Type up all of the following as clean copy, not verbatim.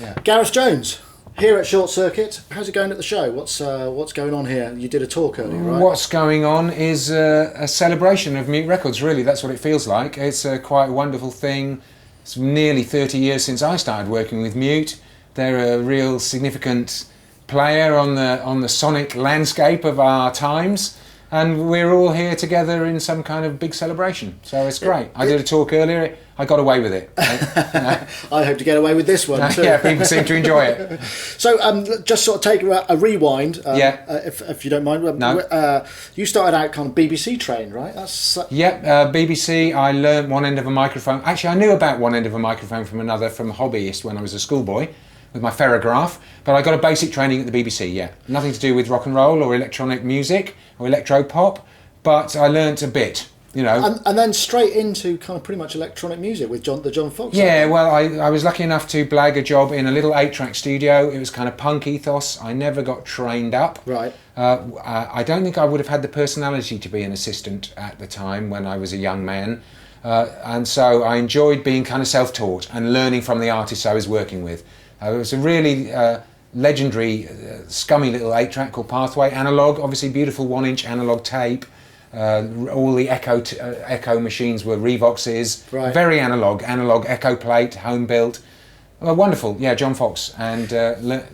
Yeah. Gareth Jones, here at Short Circuit. How's it going at the show? What's going on here? You did a talk earlier, right? What's going on is a celebration of Mute Records, really. That's what it feels like. It's a quite wonderful thing. It's nearly 30 years since I started working with Mute. They're a real significant player on the sonic landscape of our times. And we're all here together in some kind of big celebration. So it's great. I did a talk earlier. I got away with it. I hope to get away with this one too. Yeah, people seem to enjoy it. So just sort of take a rewind, if you don't mind. No. You started out kind of BBC trained, right? BBC, I learnt one end of a microphone. Actually, I knew about one end of a microphone from another from hobbyist when I was a schoolboy with my ferrograph, but I got a basic training at the BBC, yeah. Nothing to do with rock and roll or electronic music or electro pop, but I learnt a bit, you know. And then straight into kind of pretty much electronic music with the John Fox. Yeah, well, I was lucky enough to blag a job in a little 8-track studio. It was kind of punk ethos. I never got trained up. Right. I don't think I would have had the personality to be an assistant at the time when I was a young man. And so I enjoyed being kind of self-taught and learning from the artists I was working with. It was a really legendary, scummy little 8-track called Pathway, analog, obviously beautiful 1-inch analog tape. All the echo machines were Revoxes, right. Very analog echo plate, home built. Wonderful, yeah, John Fox, and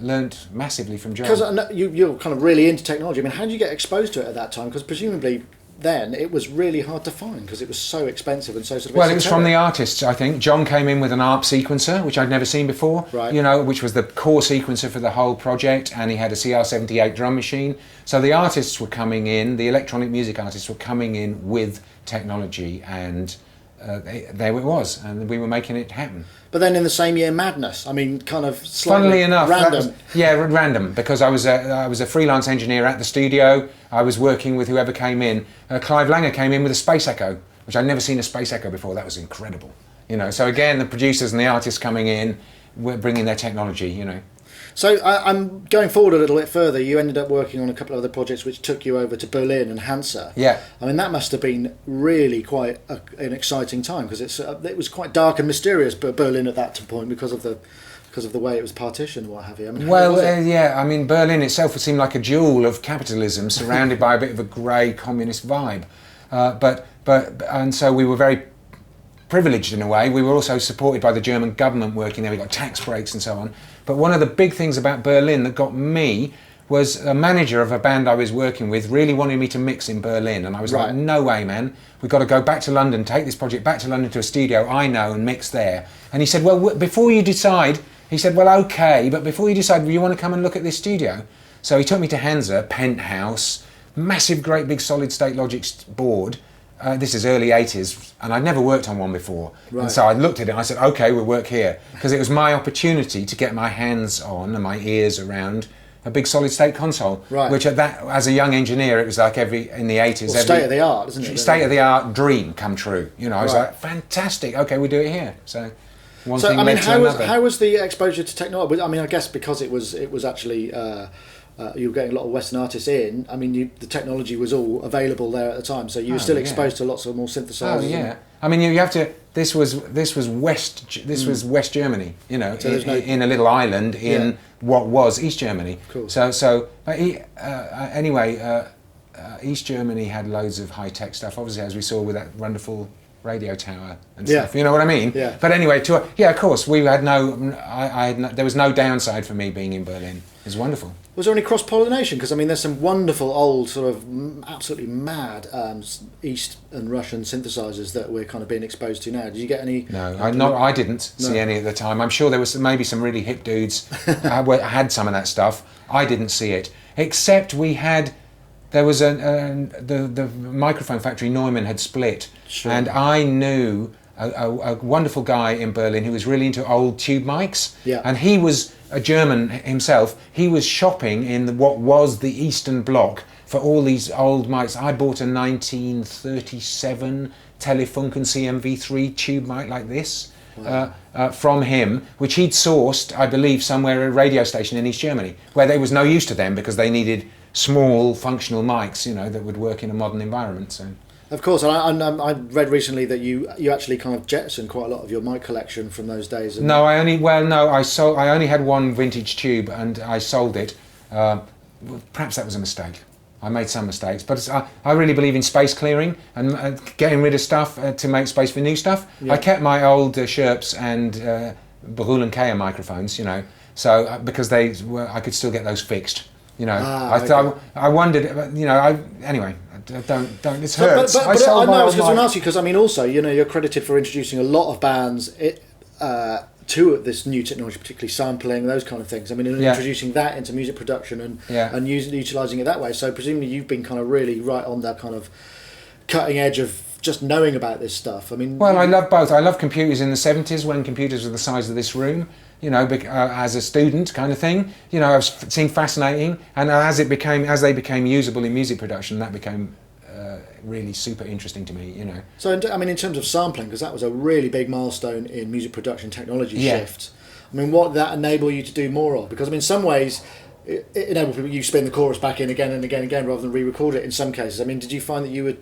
learnt massively from John. Because you're kind of really into technology. I mean, how did you get exposed to it at that time? Because presumably then it was really hard to find because it was so expensive and so sort of well, it was from the artists, I think. John came in with an ARP sequencer, which I'd never seen before, right. You know, which was the core sequencer for the whole project, and he had a CR78 drum machine. So the artists were coming in, the electronic music artists were coming in with technology, and there it was, and we were making it happen. But then in the same year, Madness. I mean, kind of slightly funnily enough, random. Random, because I was a freelance engineer at the studio. I was working with whoever came in. Clive Langer came in with a Space Echo, which I'd never seen a Space Echo before. That was incredible, you know. So again, the producers and the artists coming in, were bringing their technology, you know. So I'm going forward a little bit further. You ended up working on a couple of other projects which took you over to Berlin and Hansa. Yeah. I mean, that must have been really quite an exciting time because it was quite dark and mysterious, Berlin at that point because of the way it was partitioned and what have you. I mean, I mean, Berlin itself would seem like a jewel of capitalism surrounded by a bit of a grey communist vibe. And so we were very privileged in a way. We were also supported by the German government working there. We got tax breaks and so on. But one of the big things about Berlin that got me was a manager of a band I was working with really wanted me to mix in Berlin. And I was like, no way, man. We've got to go back to London, take this project back to London to a studio I know and mix there. And he said, well, before you decide, he said, well, okay, but before you decide, you want to come and look at this studio? So he took me to Hansa, penthouse, massive, great big solid state Logic board. This is early 80s, and I'd never worked on one before. Right. And so I looked at it and I said, okay, we'll work here. Because it was my opportunity to get my hands on and my ears around a big solid state console. Right. Which as a young engineer, it was like in the 80s. Well, state of the art, isn't it? State of the art dream come true. You know, I was like, fantastic, okay, we'll do it here. So one thing led to another. How was the exposure to technology? I mean, I guess because it was actually... you were getting a lot of Western artists in. I mean, the technology was all available there at the time, so you were still exposed to lots of more synthesizers. Oh yeah, I mean, you have to. This was West Germany. You know, so in a little island in what was East Germany. Cool. Anyway, East Germany had loads of high tech stuff. Obviously, as we saw with that wonderful radio tower and stuff. You know what I mean? Yeah. But anyway, of course, we had there was no downside for me being in Berlin. It was wonderful. Was there any cross-pollination? Because I mean, there's some wonderful old sort of absolutely mad East and Russian synthesizers that we're kind of being exposed to now. Did you get any? No, I didn't see any at the time. I'm sure there was maybe some really hip dudes had some of that stuff. I didn't see it, except there was the microphone factory Neumann had split, sure. And I knew a wonderful guy in Berlin who was really into old tube mics, and he was a German himself. He was shopping in what was the Eastern Bloc for all these old mics. I bought a 1937 Telefunken CMV3 tube mic like this. Wow. From him, which he'd sourced, I believe, somewhere at a radio station in East Germany, where there was no use to them because they needed small functional mics, you know, that would work in a modern environment. So Of course, and I read recently that you actually kind of jettisoned quite a lot of your mic collection from those days. No, I only had one vintage tube and I sold it. Perhaps that was a mistake. I made some mistakes, but I really believe in space clearing and getting rid of stuff to make space for new stuff. Yeah. I kept my old Sherps and Brul and Kea microphones, so because I could still get those fixed. I wondered, anyway. Don't. It hurts. But I was going to ask you because also you're credited for introducing a lot of bands to this new technology, particularly sampling, those kind of things. Introducing that into music production and utilising it that way. So presumably you've been kind of really right on that kind of cutting edge of just knowing about this stuff. Well, I love both. I love computers in the 70s when computers were the size of this room. As a student kind of thing, I was seeing fascinating, and as they became usable in music production, that became really super interesting to me. So, in terms of sampling, because that was a really big milestone in music production technology shift. What did that enable you to do more of? Because in some ways, it enabled people. You spin the chorus back in again and again and again, rather than re-record it. In some cases, did you find that you were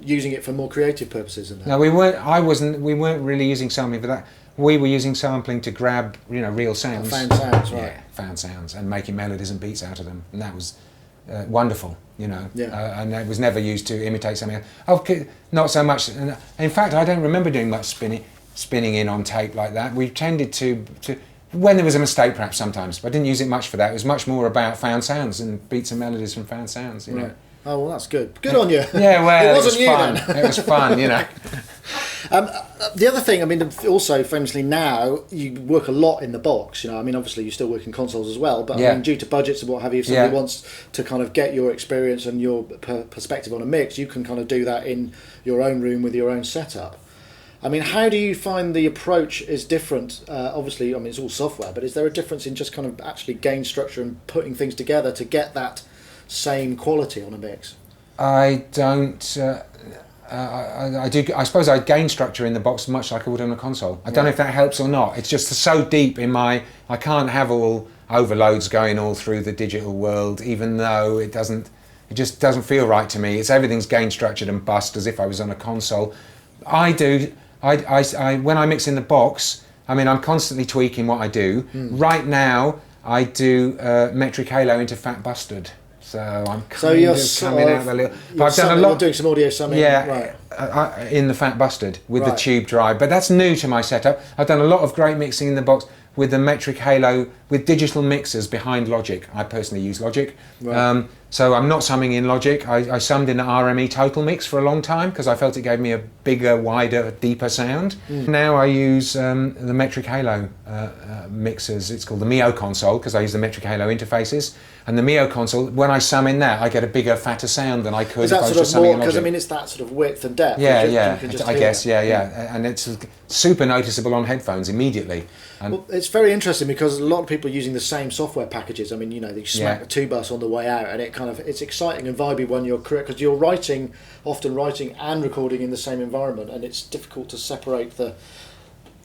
using it for more creative purposes than that? No, we weren't. We weren't really using sampling for that. We were using sampling to grab, real sounds. Found sounds, right. Yeah, found sounds, and making melodies and beats out of them. And that was wonderful, and it was never used to imitate something else. Oh, not so much. In fact, I don't remember doing much spinning in on tape like that. We tended to when there was a mistake, perhaps sometimes, but I didn't use it much for that. It was much more about found sounds and beats and melodies from found sounds, Right. Oh, well, that's good. Good on you. Yeah, well, it wasn't fun. Then. It was fun, The other thing, also famously now, you work a lot in the box. Obviously you still work in consoles as well, but due to budgets and what have you, if somebody wants to kind of get your experience and your perspective on a mix, you can kind of do that in your own room with your own setup. How do you find the approach is different? Obviously, it's all software, but is there a difference in just kind of actually gain structure and putting things together to get that same quality on a mix? I don't. I do. I suppose I gain structure in the box much like I would on a console. I don't know if that helps or not. It's just so deep in my. I can't have all overloads going all through the digital world, even though it doesn't. It just doesn't feel right to me. It's everything's gain structured and bussed as if I was on a console. I do. I when I mix in the box, I'm constantly tweaking what I do. Right now, I do metric halo into fat busted. So I'm coming out of a little. But I've done a lot. You're doing some audio summing. Yeah, right. In the fat busted with the tube drive. But that's new to my setup. I've done a lot of great mixing in the box with the metric halo with digital mixers behind Logic. I personally use Logic. Right. So I'm not summing in Logic. I summed in the RME Total Mix for a long time because I felt it gave me a bigger, wider, deeper sound. Now I use the Metric Halo mixers. It's called the Mio console because I use the Metric Halo interfaces. And the Mio console, when I sum in that, I get a bigger, fatter sound than I could if I was just summing in Logic. Because it's that sort of width and depth. Yeah, I guess, yeah. And it's super noticeable on headphones immediately. Well, it's very interesting because a lot of people are using the same software packages. They smack the two bus on the way out, and it's exciting and vibey when you're correct because you're often writing and recording in the same environment, and it's difficult to separate the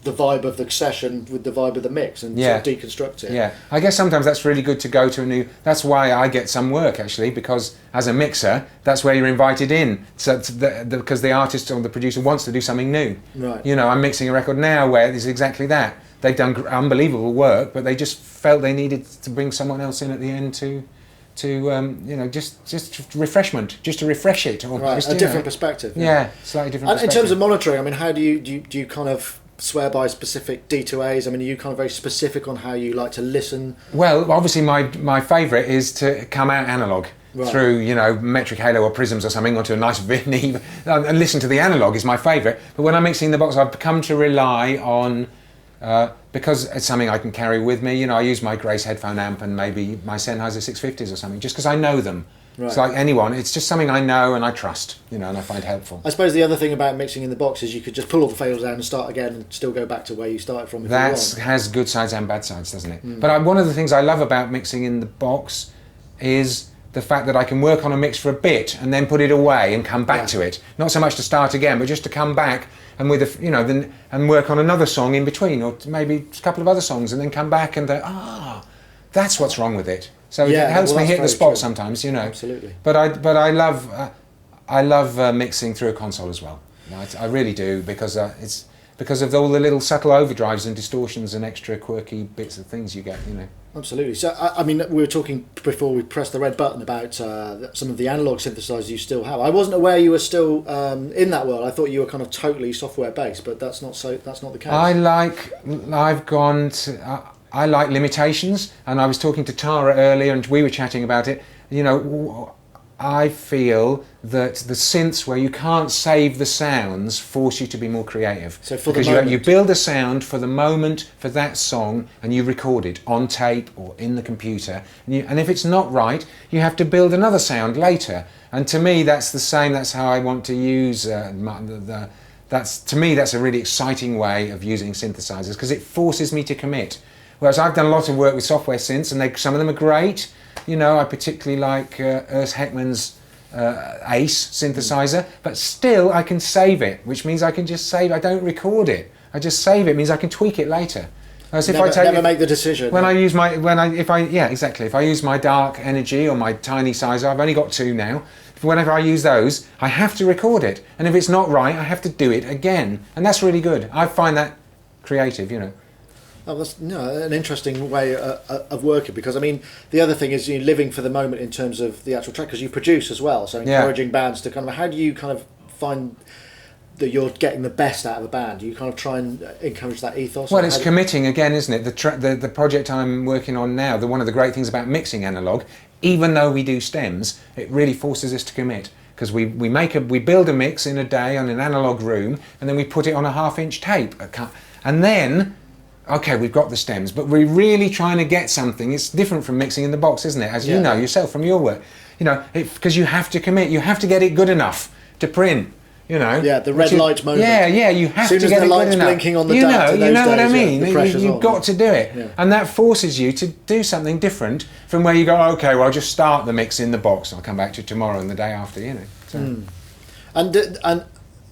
vibe of the session with the vibe of the mix and sort of deconstruct it. Yeah, I guess sometimes that's really good to go to a new. That's why I get some work actually, because as a mixer, that's where you're invited in. So because the artist or the producer wants to do something new. Right. I'm mixing a record now where it's exactly that. They've done unbelievable work, but they just felt they needed to bring someone else in at the end to just refreshment, just to refresh it. Or right, a different perspective. Yeah, slightly different perspective. In terms of monitoring, how do you kind of swear by specific D2As? Are you kind of very specific on how you like to listen? Well, obviously my favourite is to come out analog. Right. Through metric halo or prisms or something, or to a nice Vinny, and listen to the analog is my favourite. But when I'm mixing the box, I've come to rely on because it's something I can carry with me. I use my Grace headphone amp and maybe my Sennheiser 650s or something, just because I know them. Right. It's like anyone. It's just something I know and I trust, and I find helpful. I suppose the other thing about mixing in the box is you could just pull all the fails down and start again and still go back to where you started from. That has good sides and bad sides, doesn't it? But one of the things I love about mixing in the box is the fact that I can work on a mix for a bit and then put it away and come back to it. Not so much to start again, but just to come back and and work on another song in between, or maybe a couple of other songs, and then come back and that's what's wrong with it. So it helps me hit the spot sometimes, Absolutely. But I love. I love mixing through a console as well. I really do, because it's because of all the little subtle overdrives and distortions and extra quirky bits of things you get, you know. Absolutely. So, I mean, we were talking before we pressed the red button about some of the analog synthesizers you still have. I wasn't aware you were still in that world. I thought you were kind of totally software based, but that's not the case. I like limitations, and I was talking to Tara earlier, and we were chatting about it. You know, I feel that the synths where you can't save the sounds force you to be more creative. So for because the moment, you build a sound for the moment for that song, and you record it on tape or in the computer. And if it's not right, you have to build another sound later. And to me, that's the same. That's how I want to use to me, that's a really exciting way of using synthesizers, because it forces me to commit. Whereas I've done a lot of work with software synths, and some of them are great. You know, I particularly like Urs Heckman's Ace synthesizer, but still I can save it, which means I can just save. I don't record it. I just save it. It means I can tweak it later. As if never make the decision. When I use if I use my Dark Energy or my Tiny Sizer, I've only got 2 now. Whenever I use those, I have to record it, and if it's not right, I have to do it again, and that's really good. I find that creative, you know. Oh, that's an interesting way of working, because I mean the other thing is, you're living for the moment in terms of the actual track, because you produce as well, so encouraging bands to kind of, how do you kind of find that you're getting the best out of a band? Do you kind of try and encourage that ethos? Well, it's committing again, isn't it? The project I'm working on now, one of the great things about mixing analog, even though we do stems, it really forces us to commit, because we build a mix in a day on an analog room, and then we put it on a 1/2-inch tape, and then okay, we've got the stems, but we're really trying to get something. It's different from mixing in the box, isn't it? As you know yourself from your work, you know, because you have to commit, you have to get it good enough to print. You know, the red light moment. Yeah, you have to get it good enough. As soon as the light's blinking on the you know what I mean. The pressure's You've got to do it, and that forces you to do something different from where you go. Okay, well, I'll just start the mix in the box. I'll come back to it tomorrow and the day after. You know. So. And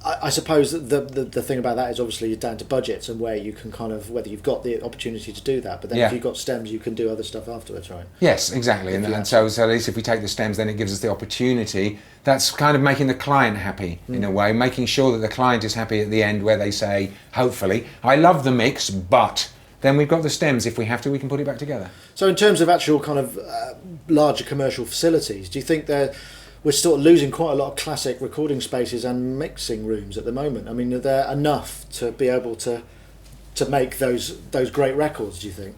I suppose the thing about that is obviously you're down to budgets and where you can kind of, whether you've got the opportunity to do that, but then if you've got stems, you can do other stuff afterwards, right? Yes, exactly. And so at least if we take the stems, then it gives us the opportunity. That's kind of making the client happy in a way, making sure that the client is happy at the end, where they say, hopefully, I love the mix, but then we've got the stems. If we have to, we can put it back together. So in terms of actual kind of larger commercial facilities, do you think we're sort of losing quite a lot of classic recording spaces and mixing rooms at the moment? I mean, are there enough to be able to make those great records, do you think?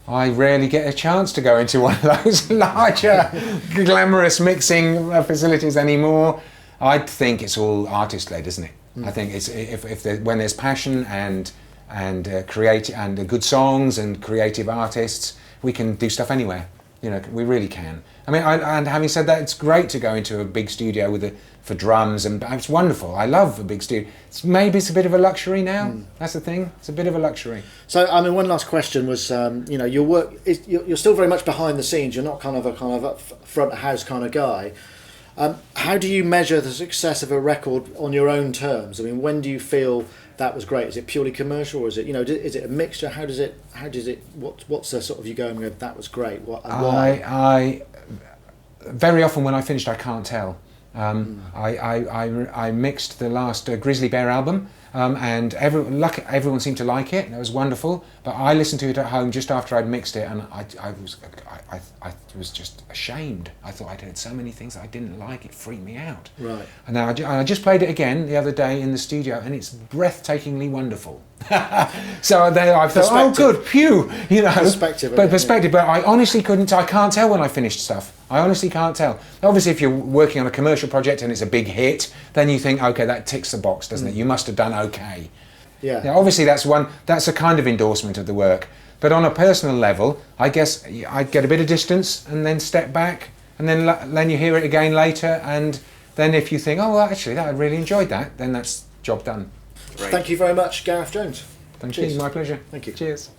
I rarely get a chance to go into one of those larger, glamorous mixing facilities anymore. I think it's all artist-led, isn't it? I think it's when there's passion and creative and good songs and creative artists, we can do stuff anywhere. You know, we really can. I mean, and having said that, it's great to go into a big studio for drums, and it's wonderful. I love a big studio. Maybe it's a bit of a luxury now. That's the thing. It's a bit of a luxury. So, I mean, one last question was, you know, your work you're still very much behind the scenes. You're not kind of a front of house kind of guy. How do you measure the success of a record on your own terms? I mean, when do you feel that was great? Is it purely commercial, or is it, you know, is it a mixture? How does it what's the sort of, you go and go, that was great, what and why? I very often when I finished, I can't tell. I mixed the last Grizzly Bear album, and everyone seemed to like it, and it was wonderful, but I listened to it at home just after I'd mixed it, and I was just ashamed. I thought I'd heard so many things that I didn't like. It freaked me out. Right. And now I just played it again the other day in the studio, and it's breathtakingly wonderful. So there I thought, oh good, phew, you know. Perspective. But I honestly I can't tell when I finished stuff. I honestly can't tell. Obviously, if you're working on a commercial project and it's a big hit, then you think, okay, that ticks the box, doesn't it? You must have done okay. Yeah. Now, obviously, that's a kind of endorsement of the work. But on a personal level, I guess I'd get a bit of distance and then step back, and then you hear it again later, and then if you think, oh, well, actually, I really enjoyed that, then that's job done. Thank you very much, Gareth Jones. Thank you, my pleasure. Thank you. Cheers.